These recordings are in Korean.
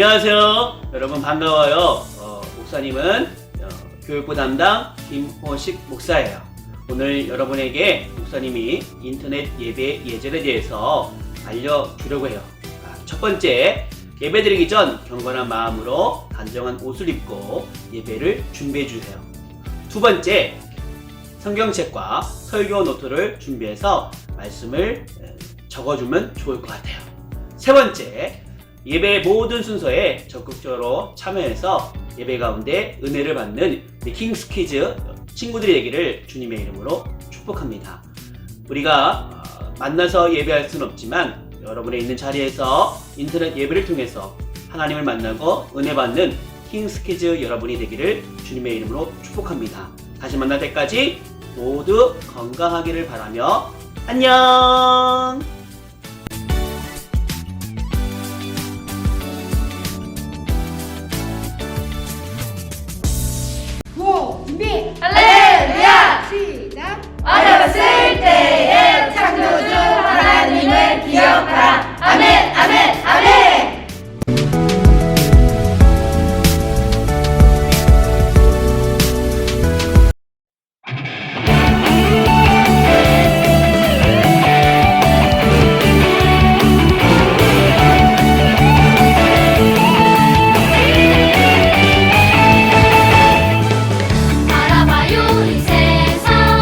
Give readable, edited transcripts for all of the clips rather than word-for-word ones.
안녕하세요. 여러분 반가워요. 목사님은 교육부 담당 김호식 목사예요. 오늘 여러분에게 목사님이 인터넷 예배 예절에 대해서 알려주려고 해요. 첫 번째, 예배드리기 전 경건한 마음으로 단정한 옷을 입고 예배를 준비해 주세요. 두 번째, 성경책과 설교 노트를 준비해서 말씀을 적어주면 좋을 것 같아요. 세 번째, 예배의 모든 순서에 적극적으로 참여해서 예배 가운데 은혜를 받는 킹스키즈 친구들이 되기를 주님의 이름으로 축복합니다. 우리가 만나서 예배할 수는 없지만 여러분의 있는 자리에서 인터넷 예배를 통해서 하나님을 만나고 은혜 받는 킹스키즈 여러분이 되기를 주님의 이름으로 축복합니다. 다시 만날 때까지 모두 건강하기를 바라며 안녕! 준비! 할렐루야! 시작! 어렸을 때의 창조주 하나님을 기억하라. 아멘, 아멘, 아멘. 바라봐요 이 세상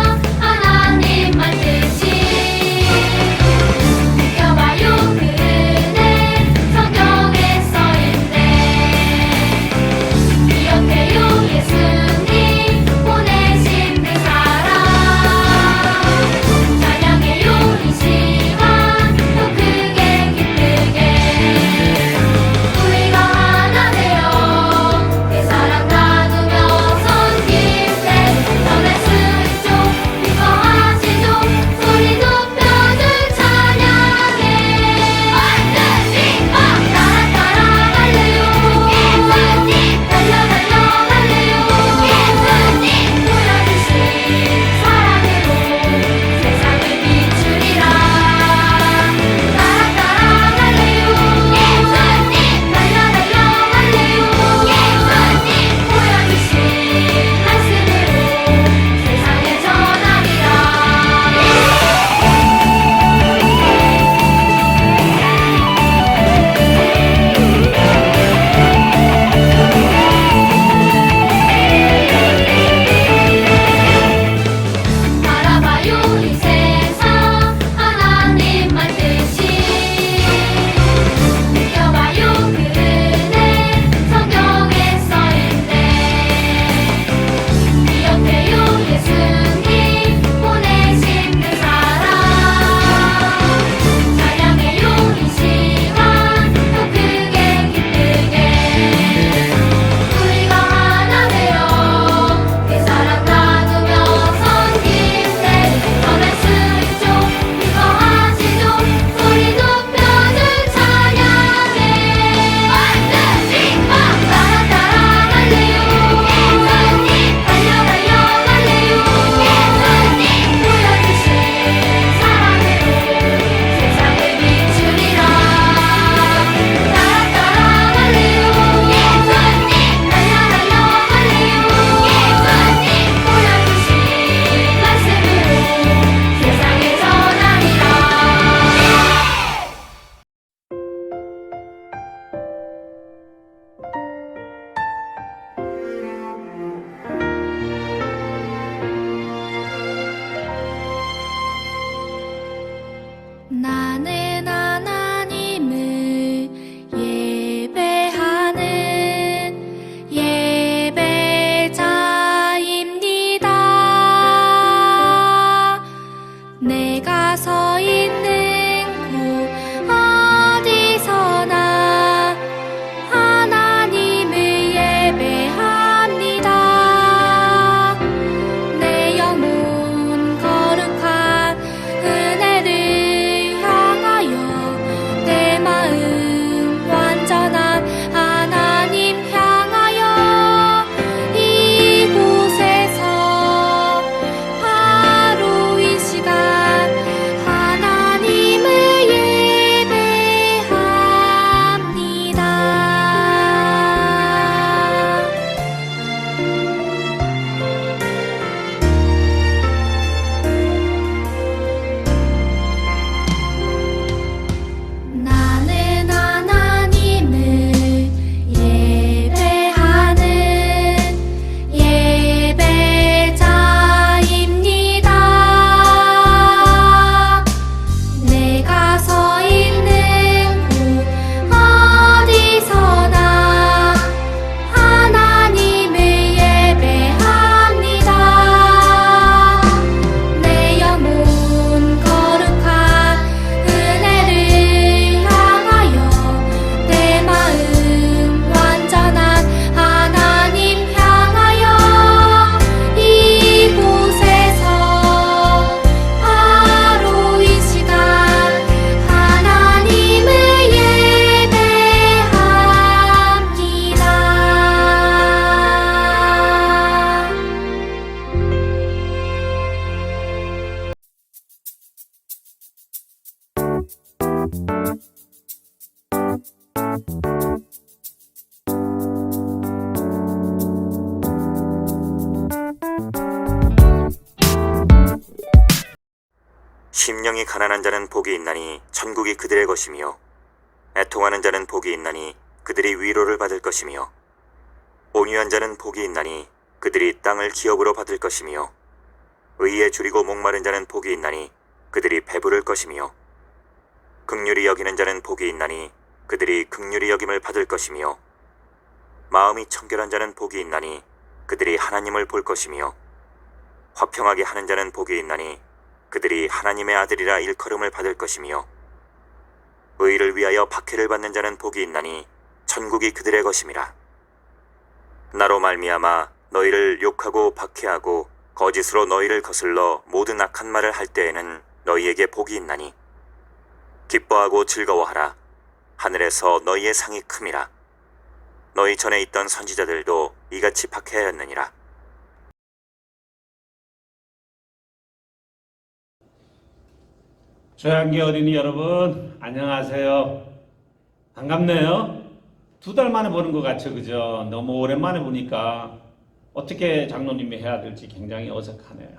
심령이 가난한 자는 복이 있나니 천국이 그들의 것이며 애통하는 자는 복이 있나니 그들이 위로를 받을 것이며 온유한 자는 복이 있나니 그들이 땅을 기업으로 받을 것이며 의에 줄이고 목마른 자는 복이 있나니 그들이 배부를 것이며 긍휼히 여기는 자는 복이 있나니 그들이 긍휼히 여김을 받을 것이며 마음이 청결한 자는 복이 있나니 그들이 하나님을 볼 것이며 화평하게 하는 자는 복이 있나니 그들이 하나님의 아들이라 일컬음을 받을 것이며 의를 위하여 박해를 받는 자는 복이 있나니 천국이 그들의 것임이라. 나로 말미암아 너희를 욕하고 박해하고 거짓으로 너희를 거슬러 모든 악한 말을 할 때에는 너희에게 복이 있나니 기뻐하고 즐거워하라. 하늘에서 너희의 상이 큼이라. 너희 전에 있던 선지자들도 이같이 박해하였느니라. 조양기 어린이 여러분, 안녕하세요. 반갑네요. 2달 만에 보는 것 같죠, 그죠? 너무 오랜만에 보니까 어떻게 장로님이 해야 될지 굉장히 어색하네요.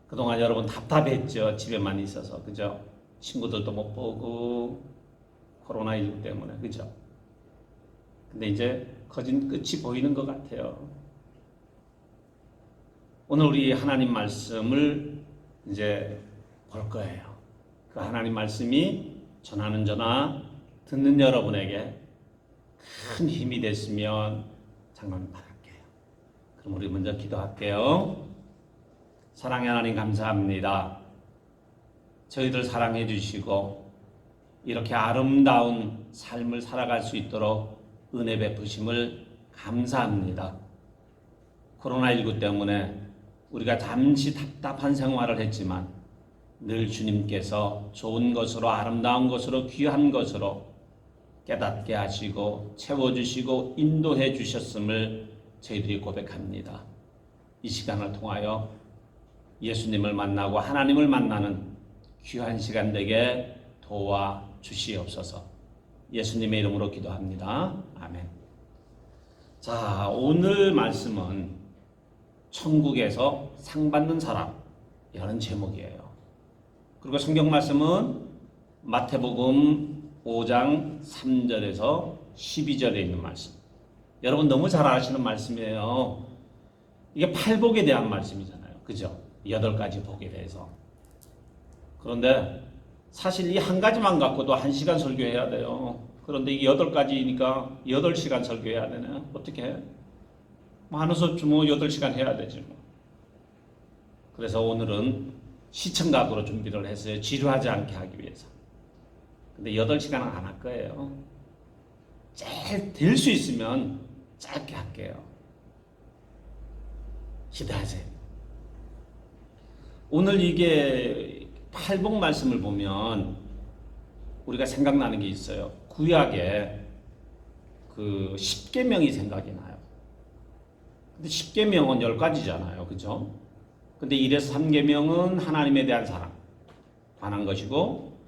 그동안 여러분 답답했죠, 집에만 있어서, 그죠? 친구들도 못 보고 코로나19 때문에, 그죠? 근데 이제 거진 끝이 보이는 것 같아요. 오늘 우리 하나님 말씀을 이제 볼 거예요. 그 하나님 말씀이 전하는 저나 듣는 여러분에게 큰 힘이 됐으면 장로님 바랄게요. 그럼 우리 먼저 기도할게요. 사랑의 하나님 감사합니다. 저희들 사랑해 주시고 이렇게 아름다운 삶을 살아갈 수 있도록 은혜 베푸심을 감사합니다. 코로나19 때문에 우리가 잠시 답답한 생활을 했지만 늘 주님께서 좋은 것으로 아름다운 것으로 귀한 것으로 깨닫게 하시고 채워주시고 인도해 주셨음을 저희들이 고백합니다. 이 시간을 통하여 예수님을 만나고 하나님을 만나는 귀한 시간 되게 도와주시옵소서. 예수님의 이름으로 기도합니다. 아멘. 자, 오늘 말씀은 천국에서 상 받는 사람이라는 제목이에요. 그리고 성경 말씀은 마태복음 5장 3절에서 12절에 있는 말씀. 여러분 너무 잘 아시는 말씀이에요. 이게 팔복에 대한 말씀이잖아요. 그죠? 8가지 복에 대해서. 그런데 사실 이 한 가지만 갖고도 1시간 설교해야 돼요. 그런데 이게 8가지니까 8시간 설교해야 되네. 어떻게 해? 많아서 뭐 8시간 해야 되지 뭐. 그래서 오늘은 시청각으로 준비를 했어요. 지루하지 않게 하기 위해서. 근데 8시간은 안 할 거예요. 제일 될 수 있으면 짧게 할게요. 기대하세요. 오늘 이게 팔복 말씀을 보면 우리가 생각나는 게 있어요. 구약에 그 10계명이 생각이 나요. 근데 10계명은 10가지잖아요. 그죠? 근데 1에서 3계명은 하나님에 대한 사랑 관한 것이고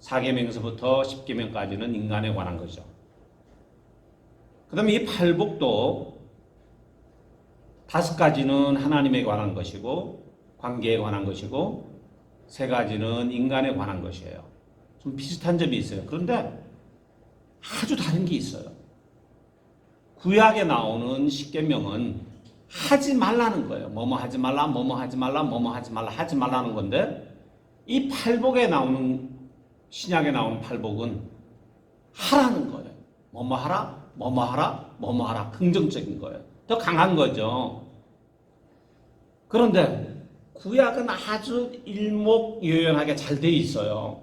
4계명에서부터 10계명까지는 인간에 관한 거죠. 그 다음에 이 팔복도 5가지는 하나님에 관한 것이고 관계에 관한 것이고 3가지는 인간에 관한 것이에요. 좀 비슷한 점이 있어요. 그런데 아주 다른 게 있어요. 구약에 나오는 10계명은 하지 말라는 거예요. 뭐뭐 하지 말라, 뭐뭐 하지 말라, 뭐뭐 하지 말라, 하지 말라는 건데 이 팔복에 나오는 신약에 나오는 팔복은 하라는 거예요. 뭐뭐 하라, 뭐뭐 하라, 뭐뭐 하라. 긍정적인 거예요. 더 강한 거죠. 그런데 구약은 아주 일목요연하게 잘 돼 있어요.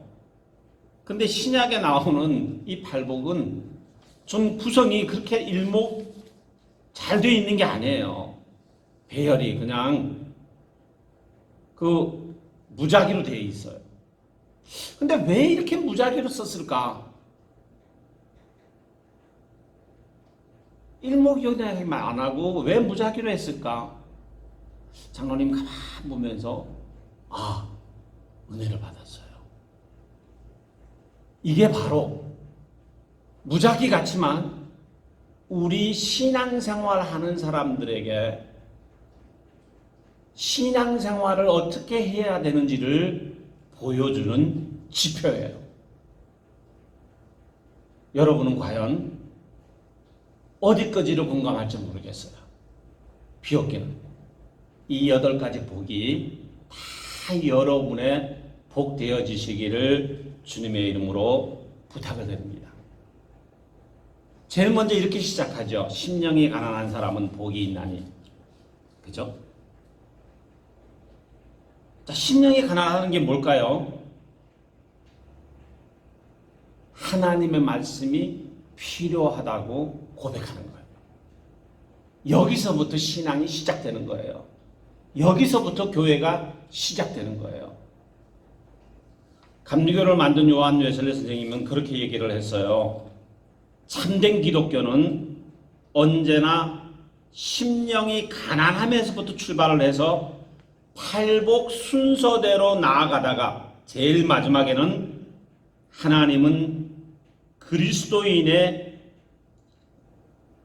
근데 신약에 나오는 이 팔복은 좀 구성이 그렇게 일목 잘 돼 있는 게 아니에요. 배열이 그냥 그 무작위로 돼 있어요. 근데 왜 이렇게 무작위로 썼을까? 일목요연하게만 안 하고 왜 무작위로 했을까? 장로님 가만 보면서 은혜를 받았어요. 이게 바로 무작위 같지만 우리 신앙생활 하는 사람들에게 신앙생활을 어떻게 해야 되는지를 보여주는 지표예요. 여러분은 과연 어디까지로 공감할지 모르겠어요. 비옥기는 이 8가지 복이 다 여러분의 복 되어지시기를 주님의 이름으로 부탁을 드립니다. 제일 먼저 이렇게 시작하죠. 심령이 가난한 사람은 복이 있나니. 그죠? 자, 심령이 가난하다는 게 뭘까요? 하나님의 말씀이 필요하다고 고백하는 거예요. 여기서부터 신앙이 시작되는 거예요. 여기서부터 교회가 시작되는 거예요. 감리교를 만든 요한 웨슬리 선생님은 그렇게 얘기를 했어요. 참된 기독교는 언제나 심령이 가난하면서부터 출발을 해서 팔복 순서대로 나아가다가 제일 마지막에는 하나님은 그리스도인의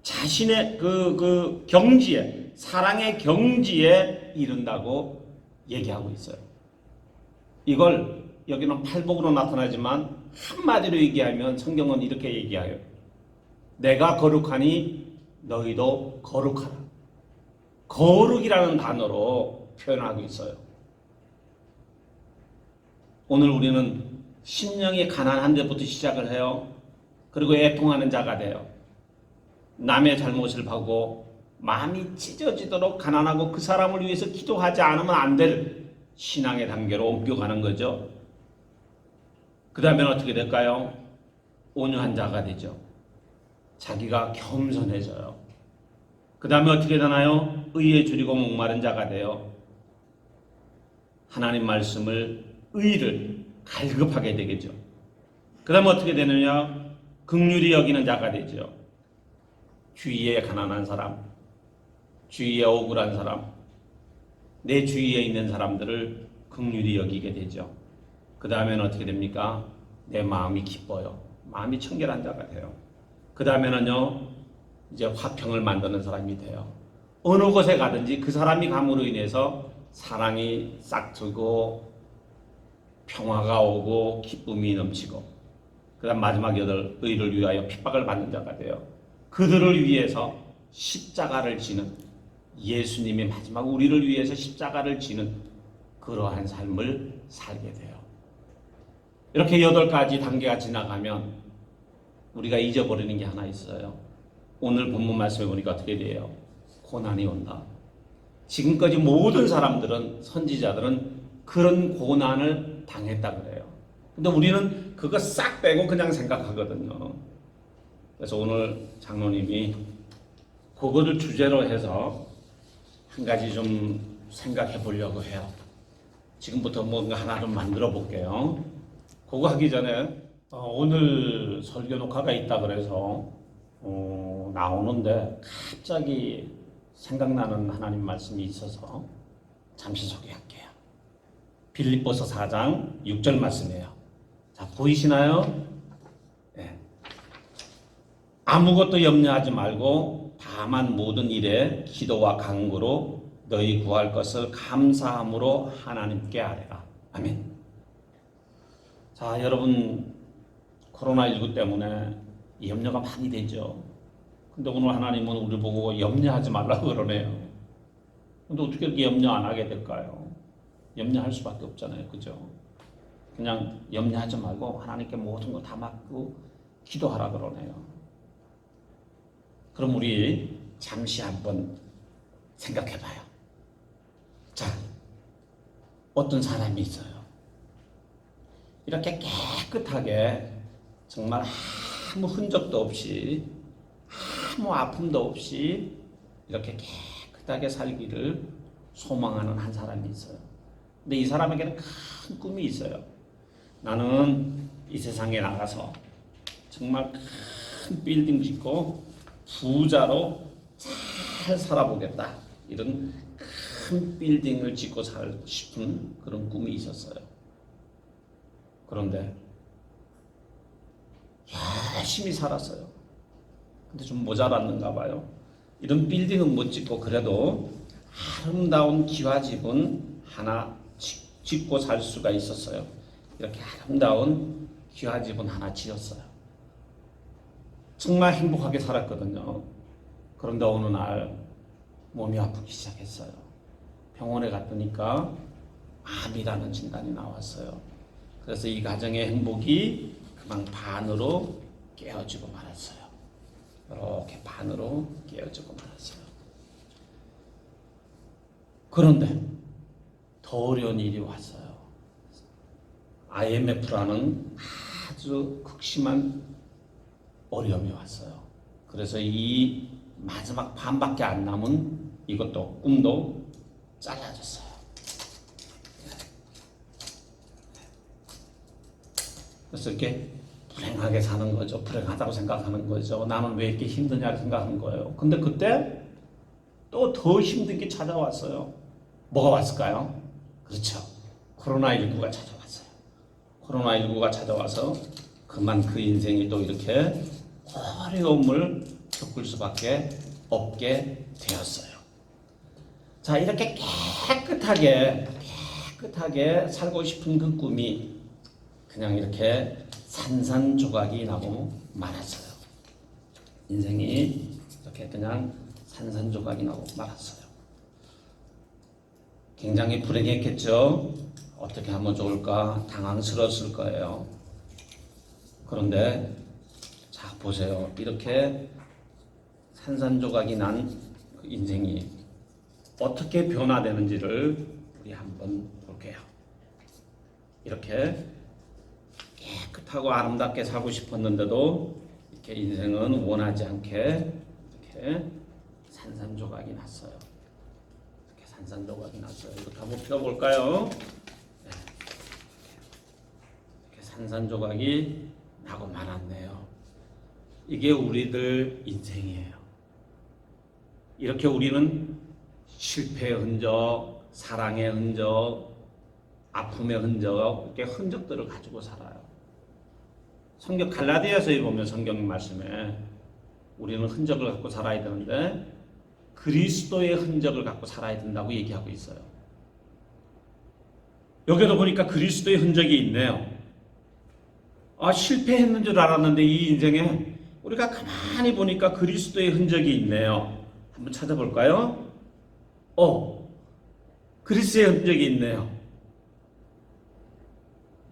자신의 그 경지에, 사랑의 경지에 이른다고 얘기하고 있어요. 이걸 여기는 팔복으로 나타나지만 한마디로 얘기하면 성경은 이렇게 얘기해요. 내가 거룩하니 너희도 거룩하라. 거룩이라는 단어로 표현하고 있어요. 오늘 우리는 심령이 가난한 데부터 시작을 해요. 그리고 애통하는 자가 돼요. 남의 잘못을 보고 마음이 찢어지도록 가난하고 그 사람을 위해서 기도하지 않으면 안 될 신앙의 단계로 옮겨가는 거죠. 그 다음엔 어떻게 될까요? 온유한 자가 되죠. 자기가 겸손해져요. 그 다음에 어떻게 되나요? 의에 줄이고 목마른 자가 돼요. 하나님 말씀을, 의를 갈급하게 되겠죠. 그 다음에 어떻게 되느냐? 긍휼히 여기는 자가 되죠. 주위에 가난한 사람, 주위에 억울한 사람, 내 주위에 있는 사람들을 긍휼히 여기게 되죠. 그 다음에는 어떻게 됩니까? 내 마음이 기뻐요. 마음이 청결한 자가 돼요. 그 다음에는요, 이제 화평을 만드는 사람이 돼요. 어느 곳에 가든지 그 사람이 감으로 인해서 사랑이 싹트고 평화가 오고 기쁨이 넘치고, 그 다음 마지막 8, 의를 위하여 핍박을 받는 자가 돼요. 그들을 위해서 십자가를 지는, 예수님이 마지막 우리를 위해서 십자가를 지는 그러한 삶을 살게 돼요. 이렇게 8가지 단계가 지나가면 우리가 잊어버리는 게 하나 있어요. 오늘 본문 말씀에 보니까 어떻게 돼요? 고난이 온다. 지금까지 모든 사람들은, 선지자들은 그런 고난을 당했다 그래요. 근데 우리는 그거 싹 빼고 그냥 생각하거든요. 그래서 오늘 장로님이 그거를 주제로 해서 한 가지 좀 생각해 보려고 해요. 지금부터 뭔가 하나 좀 만들어 볼게요. 그거 하기 전에 오늘 설교 녹화가 있다 그래서 나오는데 갑자기 생각나는 하나님 말씀이 있어서 잠시 소개할게요. 빌립보서 4장 6절 말씀이에요. 자, 보이시나요? 네. 아무것도 염려하지 말고 다만 모든 일에 기도와 간구로 너희 구할 것을 감사함으로 하나님께 아뢰라. 아멘. 자, 여러분, 코로나19 때문에 염려가 많이 되죠. 근데 오늘 하나님은 우리 보고 염려하지 말라고 그러네요. 근데 어떻게 이렇게 염려 안 하게 될까요? 염려할 수밖에 없잖아요. 그죠? 그냥 염려하지 말고 하나님께 모든 거 다 맡고 기도하라 그러네요. 그럼 우리 잠시 한번 생각해 봐요. 자, 어떤 사람이 있어요. 이렇게 깨끗하게 정말 아무 흔적도 없이 아무 아픔도 없이 이렇게 깨끗하게 살기를 소망하는 한 사람이 있어요. 근데 이 사람에게는 큰 꿈이 있어요. 나는 이 세상에 나가서 정말 큰 빌딩 짓고 부자로 잘 살아보겠다. 이런 큰 빌딩을 짓고 살고 싶은 그런 꿈이 있었어요. 그런데 열심히 살았어요. 근데 좀 모자랐는가 봐요. 이런 빌딩은 못 짓고 그래도 아름다운 기와집은 하나 짓고 살 수가 있었어요. 이렇게 아름다운 기와집은 하나 지었어요. 정말 행복하게 살았거든요. 그런데 어느 날 몸이 아프기 시작했어요. 병원에 갔더니까 암이라는 진단이 나왔어요. 그래서 이 가정의 행복이 그만 반으로 깨어지고 말았어요. 이렇게 반으로 깨어지고 말았어요. 그런데 더 어려운 일이 왔어요. IMF라는 아주 극심한 어려움이 왔어요. 그래서 이 마지막 반밖에 안 남은 이것도 꿈도 잘라졌어요. 그래서 이렇게 불행하게 사는 거죠. 불행하다고 생각하는 거죠. 나는 왜 이렇게 힘드냐고 생각하는 거예요. 근데 그때 또 더 힘든 게 찾아왔어요. 뭐가 왔을까요? 그렇죠. 코로나19가 찾아왔어요. 코로나19가 찾아와서 그만 그 인생이 또 이렇게 어려움을 겪을 수밖에 없게 되었어요. 자, 이렇게 깨끗하게 살고 싶은 그 꿈이 그냥 이렇게 산산조각이 나고 말았어요. 인생이 이렇게 그냥 산산조각이 나고 말았어요. 굉장히 불행했겠죠. 어떻게 하면 좋을까 당황스러웠을 거예요. 그런데 자 보세요. 이렇게 산산조각이 난 그 인생이 어떻게 변화되는지를 우리 한번 볼게요. 이렇게 깨끗하고 아름답게 살고 싶었는데도 이렇게 인생은 원하지 않게 이렇게 산산조각이 났어요. 이렇게 산산조각이 났어요. 이렇게 한번 펴볼까요? 네. 이렇게 산산조각이 나고 말았네요. 이게 우리들 인생이에요. 이렇게 우리는 실패의 흔적, 사랑의 흔적, 아픔의 흔적, 이렇게 흔적들을 가지고 살아요. 성경 갈라디아서에 보면 성경 말씀에 우리는 흔적을 갖고 살아야 되는데 그리스도의 흔적을 갖고 살아야 된다고 얘기하고 있어요. 여기도 보니까 그리스도의 흔적이 있네요. 실패했는 줄 알았는데 이 인생에 우리가 가만히 보니까 그리스도의 흔적이 있네요. 한번 찾아볼까요? 그리스도의 흔적이 있네요.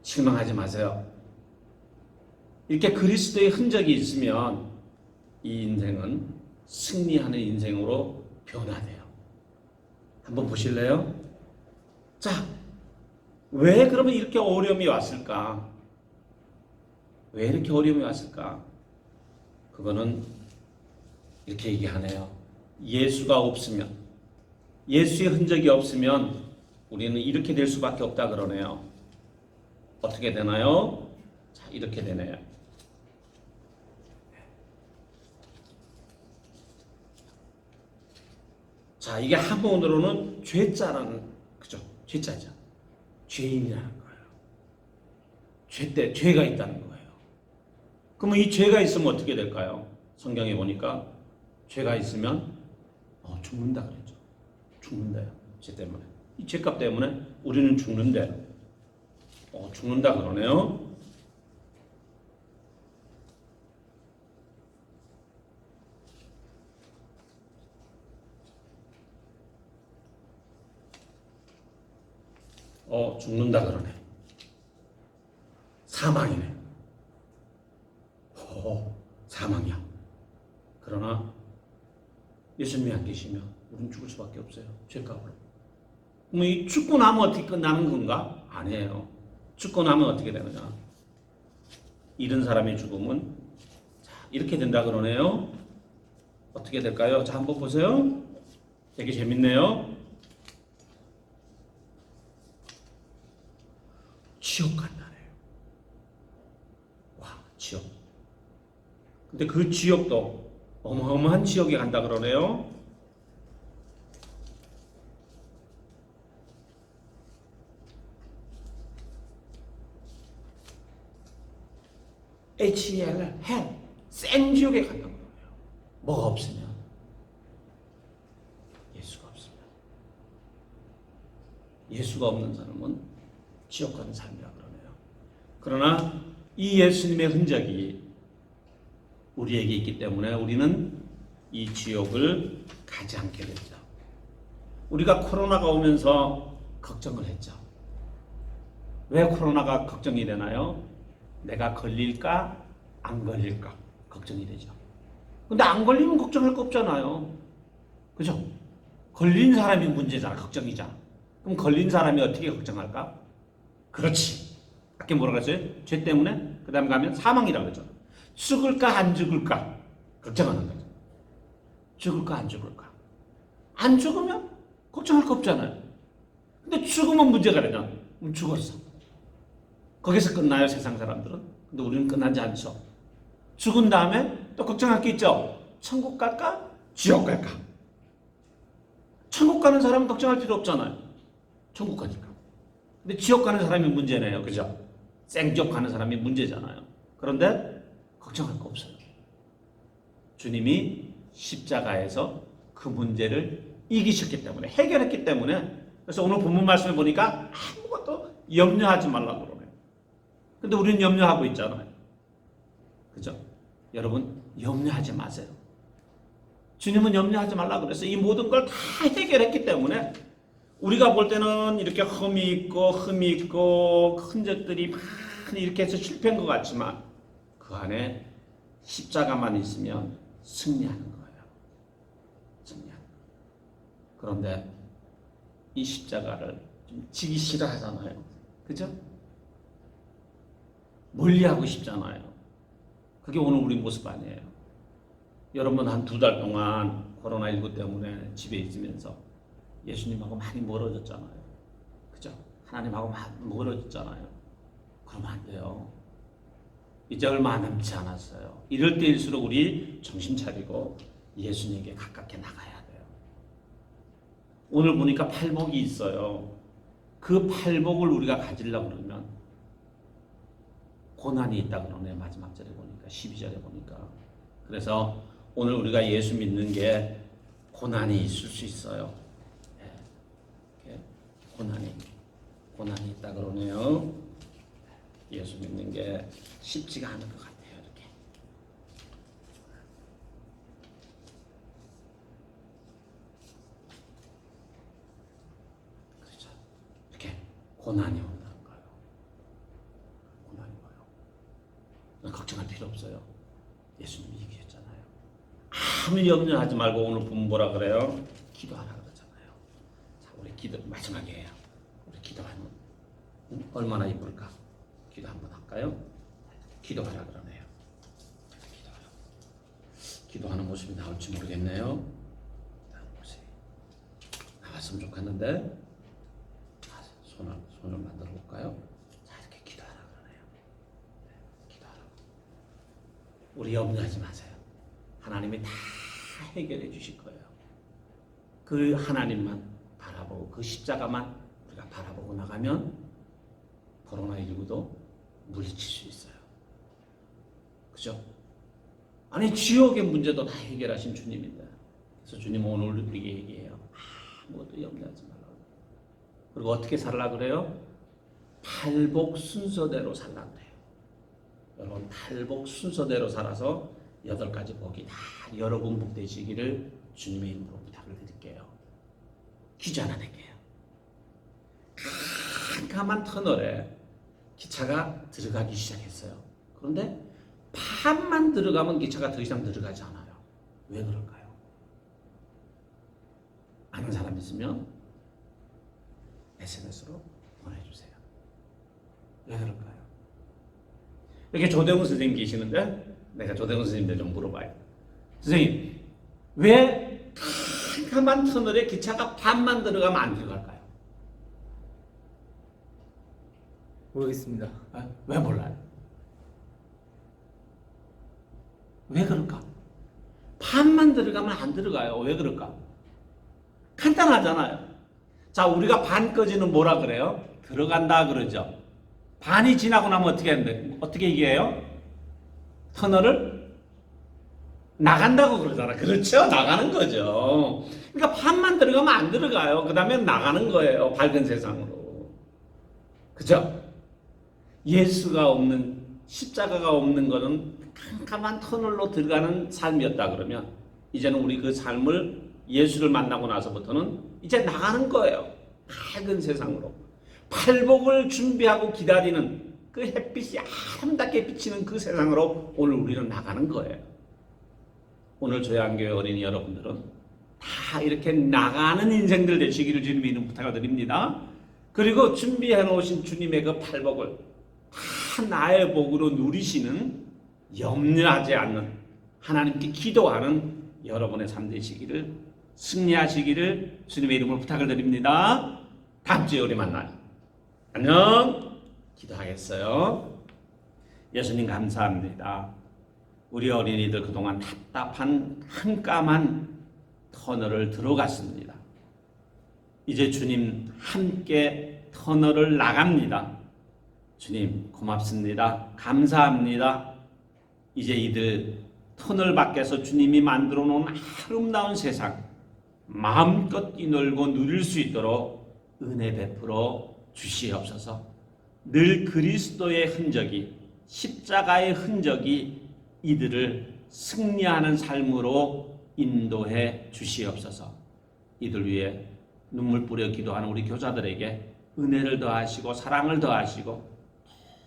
실망하지 마세요. 이렇게 그리스도의 흔적이 있으면 이 인생은 승리하는 인생으로 변화돼요. 한번 보실래요? 자, 왜 그러면 이렇게 어려움이 왔을까? 왜 이렇게 어려움이 왔을까? 그거는 이렇게 얘기하네요. 예수가 없으면, 예수의 흔적이 없으면 우리는 이렇게 될 수밖에 없다 그러네요. 어떻게 되나요? 자, 이렇게 되네요. 자, 이게 한문으로는 죄자라는, 그죠? 죄자죠. 죄인이라는 거예요. 죄가 있다는 거예요. 그러면 이 죄가 있으면 어떻게 될까요? 성경에 보니까 죄가 있으면 죽는다 그랬죠. 죽는다요. 죄 때문에. 이 죄값 때문에 우리는 죽는데 죽는다 그러네요. 죽는다 그러네. 사망이네. 사망이야. 그러나 예수님이 안 계시면 우리는 죽을 수밖에 없어요. 죄값으로. 그럼 이 죽고 나면 어떻게 끝나는 건가? 아니에요. 죽고 나면 어떻게 되느냐? 잃은 사람의 죽음은 이렇게 된다 그러네요. 어떻게 될까요? 자, 한번 보세요. 되게 재밌네요. 지옥 간다네요. 와, 지옥. 근데 그 지옥도 어마어마한 지옥에 간다 그러네요. HEL, 헬, 센 지옥에 간다고 그러네요. 뭐가 없으면? 예수가 없으면. 예수가 없는 사람은 지옥 가는 삶이라 그러네요. 그러나 이 예수님의 흔적이 우리에게 있기 때문에 우리는 이 지옥을 가지 않게 됐죠. 우리가 코로나가 오면서 걱정을 했죠. 왜 코로나가 걱정이 되나요? 내가 걸릴까 안 걸릴까 걱정이 되죠. 근데 안 걸리면 걱정할 거 없잖아요. 그죠? 걸린 사람이 문제잖아. 걱정이잖아. 그럼 걸린 사람이 어떻게 걱정할까? 그렇지. 아까 뭐라고 했어요? 죄 때문에? 그 다음에 가면 사망이라고 그러죠. 죽을까 안 죽을까 걱정하는 거죠. 죽을까 안 죽을까. 안 죽으면 걱정할 거 없잖아요. 근데 죽으면 문제가 되잖아. 그럼 죽었어. 거기서 끝나요, 세상 사람들은. 근데 우리는 끝나지 않죠. 죽은 다음에 또 걱정할 게 있죠. 천국 갈까? 지옥 갈까? 천국 가는 사람은 걱정할 필요 없잖아요. 천국 가니까. 근데 지옥 가는 사람이 문제네요. 그죠? 생지옥 가는 사람이 문제잖아요. 그런데 걱정할 거 없어요. 주님이 십자가에서 그 문제를 이기셨기 때문에, 해결했기 때문에. 그래서 오늘 본문 말씀을 보니까 아무것도 염려하지 말라고 그러네요. 근데 우리는 염려하고 있잖아요. 그죠? 여러분, 염려하지 마세요. 주님은 염려하지 말라고 그래서 이 모든 걸 다 해결했기 때문에 우리가 볼 때는 이렇게 흠이 있고 흔적들이 많이 이렇게 해서 실패한 것 같지만 그 안에 십자가만 있으면 승리하는 거예요. 승리하는 거예요. 그런데 이 십자가를 좀 지기 싫어하잖아요. 그죠? 멀리하고 싶잖아요. 그게 오늘 우리 모습 아니에요. 여러분 한 2달 동안 코로나19 때문에 집에 있으면서 예수님하고 많이 멀어졌잖아요. 그죠? 하나님하고 많이 멀어졌잖아요. 그러면 안 돼요. 이제 얼마 남지 않았어요. 이럴 때일수록 우리 정신 차리고 예수님께 가깝게 나가야 돼요. 오늘 보니까 팔복이 있어요. 그 팔복을 우리가 가지려고 그러면 고난이 있다 그러네요. 마지막 절에 보니까 12절에 보니까. 그래서 오늘 우리가 예수 믿는 게 고난이 있을 수 있어요. 네. 고난이 있다 그러네요. 예수 믿는 게 쉽지가 않은 것 같아요. 이렇게. 그렇죠. 이렇게 고난이 온다는 거예요. 고난이 와요. 걱정할 필요 없어요. 예수님이 이기셨잖아요. 아무 염려하지 말고 오늘 보면 뭐라 그래요? 기도하라 그러잖아요. 자, 우리 기도 마지막이에요. 우리 기도하면 얼마나 이쁠까? 기도 한번 할까요? 기도하라 그러네요. 기도하라. 기도하는 모습이 나올지 모르겠네요. 모습이 나왔으면 좋겠는데 손을 만들어 볼까요? 자, 이렇게 기도하라 그러네요. 네, 기도하라. 우리 염려하지 마세요. 하나님이 다 해결해 주실 거예요. 그 하나님만 바라보고 그 십자가만 우리가 바라보고 나가면 코로나19도 물리칠 수 있어요. 그죠? 아니 지옥의 문제도 다 해결하신 주님인데 그래서 주님은 오늘 우리에게 얘기해요. 아무것도 염려하지 말라고. 그리고 어떻게 살라 그래요? 팔복 순서대로 살라 그래요. 여러분 팔복 순서대로 살아서 8가지 복이 다 여러분 복 되시기를 주님의 이름으로 부탁을 드릴게요. 퀴즈 하나 낼게요. 깜깜한 터널에 기차가 들어가기 시작했어요. 그런데 반만 들어가면 기차가 더 이상 들어가지 않아요. 왜 그럴까요? 아는 사람 있으면 SNS로 보내주세요. 왜 그럴까요? 여기 조대훈 선생님 계시는데 내가 조대훈 선생님한테 좀 물어봐요. 선생님, 왜 깜깜한 터널에 기차가 반만 들어가면 안 들어갈까요? 모르겠습니다. 왜 몰라요? 왜 그럴까? 반만 들어가면 안 들어가요. 왜 그럴까? 간단하잖아요. 자, 우리가 반까지는 뭐라 그래요? 들어간다 그러죠. 반이 지나고 나면 어떻게 하는데? 어떻게 얘기해요? 터널을 나간다고 그러잖아. 그렇죠? 나가는 거죠. 그러니까 판만 들어가면 안 들어가요. 그 다음에 나가는 거예요. 밝은 세상으로. 그죠? 예수가 없는, 십자가가 없는 것은 깜깜한 터널로 들어가는 삶이었다 그러면 이제는 우리 그 삶을 예수를 만나고 나서부터는 이제 나가는 거예요. 밝은 세상으로. 팔복을 준비하고 기다리는 그 햇빛이 아름답게 비치는 그 세상으로 오늘 우리는 나가는 거예요. 오늘 조양교회 어린이 여러분들은 다 이렇게 나가는 인생들 되시기를 주님 이름 부탁을 드립니다. 그리고 준비해 놓으신 주님의 그 팔복을 다 나의 복으로 누리시는 염려하지 않는 하나님께 기도하는 여러분의 삶 되시기를, 승리하시기를 주님의 이름으로 부탁을 드립니다. 다음 주에 우리 만나요. 안녕. 기도하겠어요. 예수님 감사합니다. 우리 어린이들 그동안 답답한 깜깜한 터널을 들어갔습니다. 이제 주님 함께 터널을 나갑니다. 주님 고맙습니다. 감사합니다. 이제 이들 터널 밖에서 주님이 만들어 놓은 아름다운 세상 마음껏 뛰놀고 누릴 수 있도록 은혜 베풀어 주시옵소서. 늘 그리스도의 흔적이, 십자가의 흔적이 이들을 승리하는 삶으로 인도해 주시옵소서. 이들 위해 눈물 뿌려 기도하는 우리 교사들에게 은혜를 더하시고 사랑을 더하시고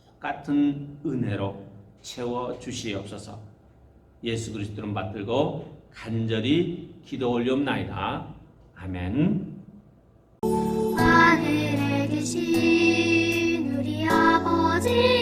똑같은 은혜로 채워 주시옵소서. 예수 그리스도를 받들고 간절히 기도 올리옵나이다. 아멘. 하늘에 계신 우리 아버지